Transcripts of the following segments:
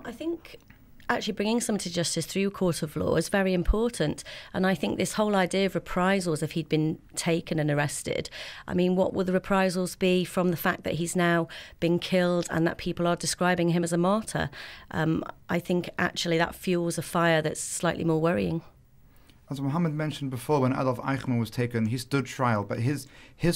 I think actually bringing someone to justice through a court of law is very important. And I think this whole idea of reprisals, if he'd been taken and arrested, I mean, what will the reprisals be from the fact that he's now been killed and that people are describing him as a martyr? I think actually that fuels a fire that's slightly more worrying. As Mohammed mentioned before, when Adolf Eichmann was taken, he stood trial, but his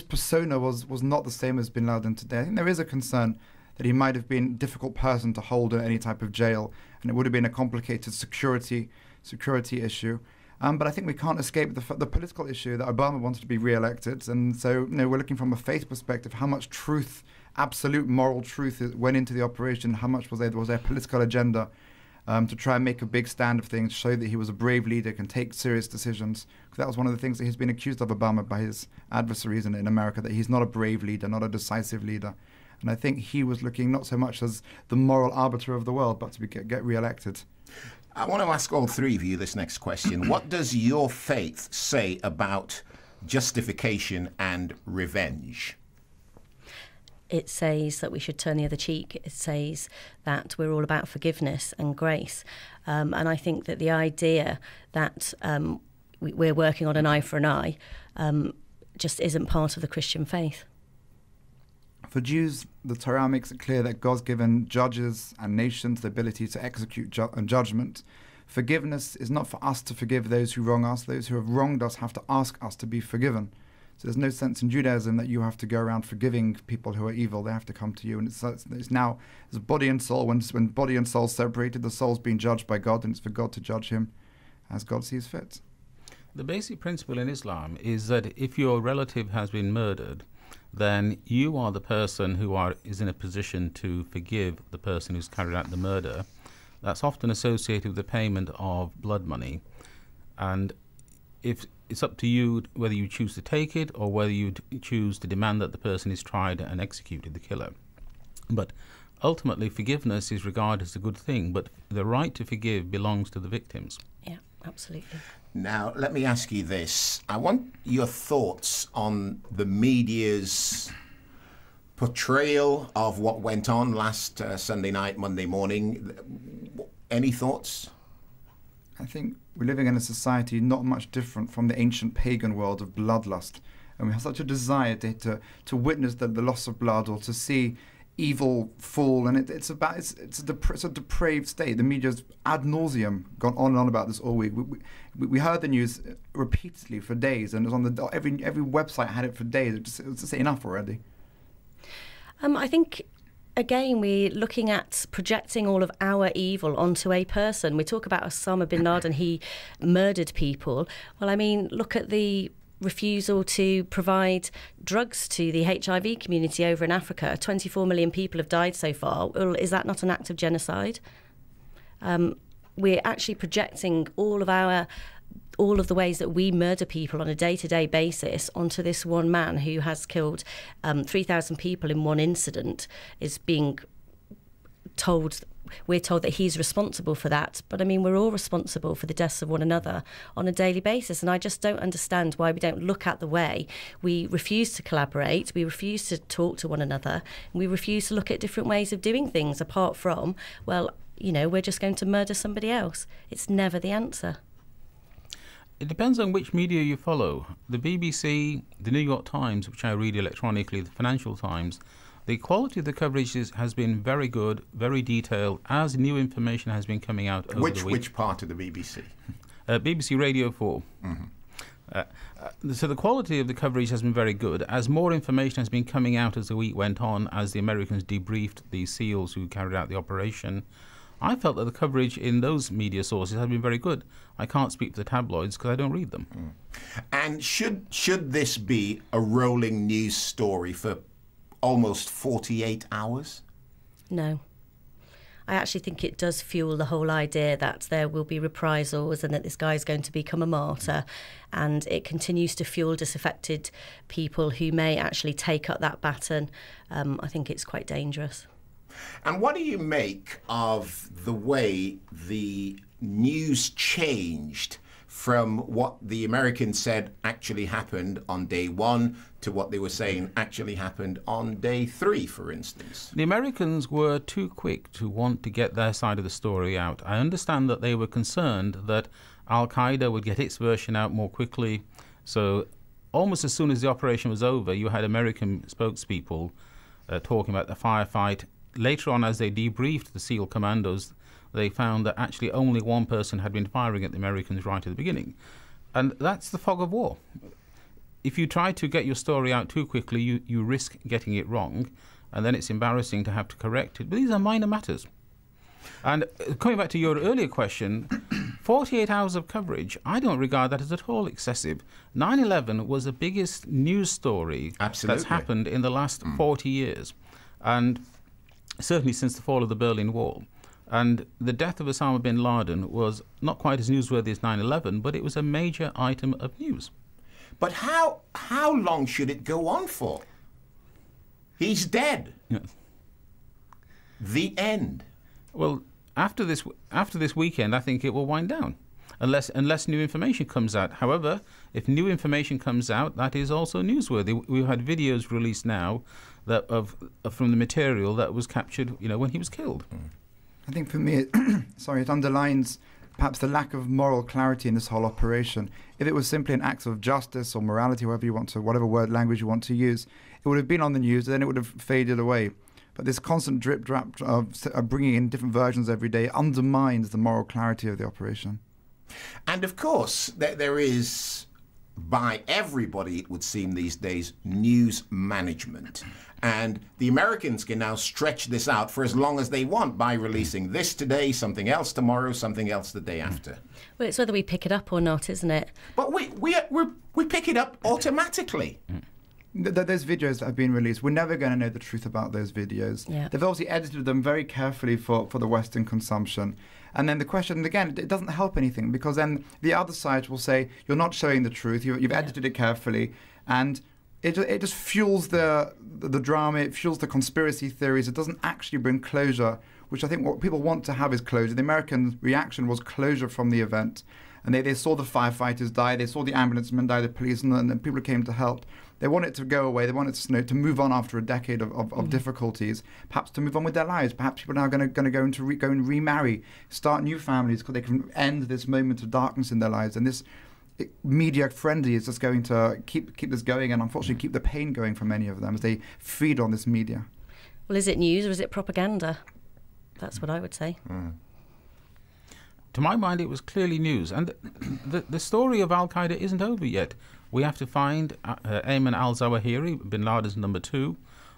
persona was not the same as Bin Laden today. I think there is a concern that he might have been a difficult person to hold in any type of jail, and it would have been a complicated security issue. But I think we can't escape the political issue that Obama wanted to be re-elected, and so we're looking from a faith perspective how much truth, absolute moral truth, went into the operation. How much was there political agenda to try and make a big stand of things, show that he was a brave leader, can take serious decisions. Because that was one of the things that he's been accused of, Obama, by his adversaries in America, that he's not a brave leader, not a decisive leader. And I think he was looking not so much as the moral arbiter of the world, but to get re-elected. I want to ask all three of you this next question. What does your faith say about justification and revenge? It says that we should turn the other cheek. It says that we're all about forgiveness and grace. And I think that the idea that we're working on an eye for an eye just isn't part of the Christian faith. For Jews, the Torah makes it clear that God's given judges and nations the ability to execute judgment. Forgiveness is not for us to forgive those who wrong us. Those who have wronged us have to ask us to be forgiven. So there's no sense in Judaism that you have to go around forgiving people who are evil. They have to come to you. And it's now it's body and soul. When body and soul separated, the soul's being judged by God, and it's for God to judge him as God sees fit. The basic principle in Islam is that if your relative has been murdered, then you are the person who is in a position to forgive the person who's carried out the murder. That's often associated with the payment of blood money. And if it's up to you whether you choose to take it or whether you choose to demand that the person is tried and executed, the killer. But ultimately, forgiveness is regarded as a good thing, but the right to forgive belongs to the victims. Yeah, absolutely. Now, let me ask you this. I want your thoughts on the media's portrayal of what went on last Sunday night, Monday morning. Any thoughts? I think we're living in a society not much different from the ancient pagan world of bloodlust. And we have such a desire to witness the loss of blood or to see evil fall, and it's a depraved state. The media's ad nauseum gone on and on about this all week. We heard the news repeatedly for days, and it was on every website had it for days. It was just enough already. I think, again, we're looking at projecting all of our evil onto a person. We talk about Osama Bin Laden, he murdered people. Well, I mean, look at the refusal to provide drugs to the HIV community over in Africa. 24 million people have died so far. Well, is that not an act of genocide? We're actually projecting all of the ways that we murder people on a day-to-day basis onto this one man who has killed 3,000 people in one incident. Is being told, we're told that he's responsible for that, but I mean, we're all responsible for the deaths of one another on a daily basis, and I just don't understand why we don't look at the way we refuse to collaborate, we refuse to talk to one another, and we refuse to look at different ways of doing things apart from, well, we're just going to murder somebody else. It's never the answer. It depends on which media you follow. The BBC, the New York Times, which I read electronically, the Financial Times, the quality of the coverage has been very good, very detailed, as new information has been coming out over the week. Which part of the BBC? BBC Radio 4. Mm-hmm. So the quality of the coverage has been very good. As more information has been coming out as the week went on, as the Americans debriefed the SEALs who carried out the operation, I felt that the coverage in those media sources has been very good. I can't speak for the tabloids because I don't read them. Mm. And should this be a rolling news story for almost 48 hours? No. I actually think it does fuel the whole idea that there will be reprisals and that this guy is going to become a martyr, and it continues to fuel disaffected people who may actually take up that baton. I think it's quite dangerous. And what do you make of the way the news changed from what the Americans said actually happened on day 1 to what they were saying actually happened on day 3, for instance? The Americans were too quick to want to get their side of the story out. I understand that they were concerned that Al-Qaeda would get its version out more quickly. So almost as soon as the operation was over, you had American spokespeople talking about the firefight. Later on, as they debriefed the SEAL commandos, they found that actually only one person had been firing at the Americans right at the beginning. And that's the fog of war. If you try to get your story out too quickly, you risk getting it wrong, and then it's embarrassing to have to correct it. But these are minor matters. And coming back to your earlier question, 48 hours of coverage, I don't regard that as at all excessive. 9/11 was the biggest news story that's happened in the last 40 years, and certainly since the fall of the Berlin Wall. And the death of Osama Bin Laden was not quite as newsworthy as 9/11, but it was a major item of news. But how long should it go on for? He's dead. Yes. The end. Well, after this weekend, I think it will wind down, unless new information comes out. However, if new information comes out, that is also newsworthy. We've had videos released now from the material that was captured, when he was killed. I think for me, it underlines perhaps the lack of moral clarity in this whole operation. If it was simply an act of justice or morality, whatever word language you want to use, it would have been on the news, and then it would have faded away. But this constant drip-drap of bringing in different versions every day undermines the moral clarity of the operation. And of course, there is, by everybody, it would seem these days, news management. And the Americans can now stretch this out for as long as they want by releasing this today, something else tomorrow, something else the day after. Well, it's whether we pick it up or not, isn't it? But we pick it up automatically. Those videos that have been released, we're never going to know the truth about those videos. Yeah. They've obviously edited them very carefully for the Western consumption. And then the question, again, it doesn't help anything, because then the other side will say, you're not showing the truth, you've edited it carefully, and it just fuels the drama, it fuels the conspiracy theories. It doesn't actually bring closure, which I think what people want to have is closure. The American reaction was closure from the event. And they saw the firefighters die, they saw the ambulance men die, the police, and then people came to help. They want it to go away. They want it to move on after a decade of difficulties, perhaps to move on with their lives. Perhaps people are now going to go and remarry, start new families, because they can end this moment of darkness in their lives. And this media frenzy is just going to keep this going, and unfortunately keep the pain going for many of them as they feed on this media. Well, is it news or is it propaganda? That's what I would say. To my mind, it was clearly news. And the story of Al-Qaeda isn't over yet. We have to find Ayman al-Zawahiri, Bin Laden's number 2.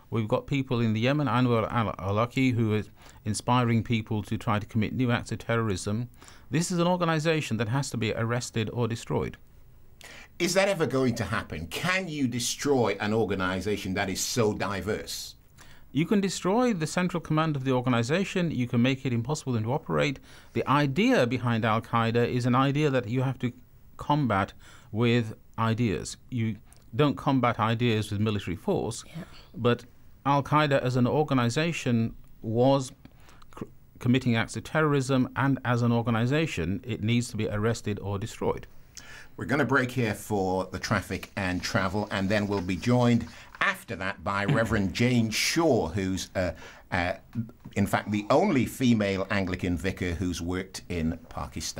We've got people in the Yemen, Anwar al-Awlaki, who is inspiring people to try to commit new acts of terrorism. This is an organization that has to be arrested or destroyed. Is that ever going to happen? Can you destroy an organization that is so diverse? You can destroy the central command of the organization. You can make it impossible to operate. The idea behind Al-Qaeda is an idea that you have to combat with ideas. You don't combat ideas with military force, but Al-Qaeda as an organization was committing acts of terrorism, and as an organization, it needs to be arrested or destroyed. We're going to break here for the traffic and travel, and then we'll be joined after that by Rev Jane Shaw, who's in fact the only female Anglican vicar who's worked in Pakistan.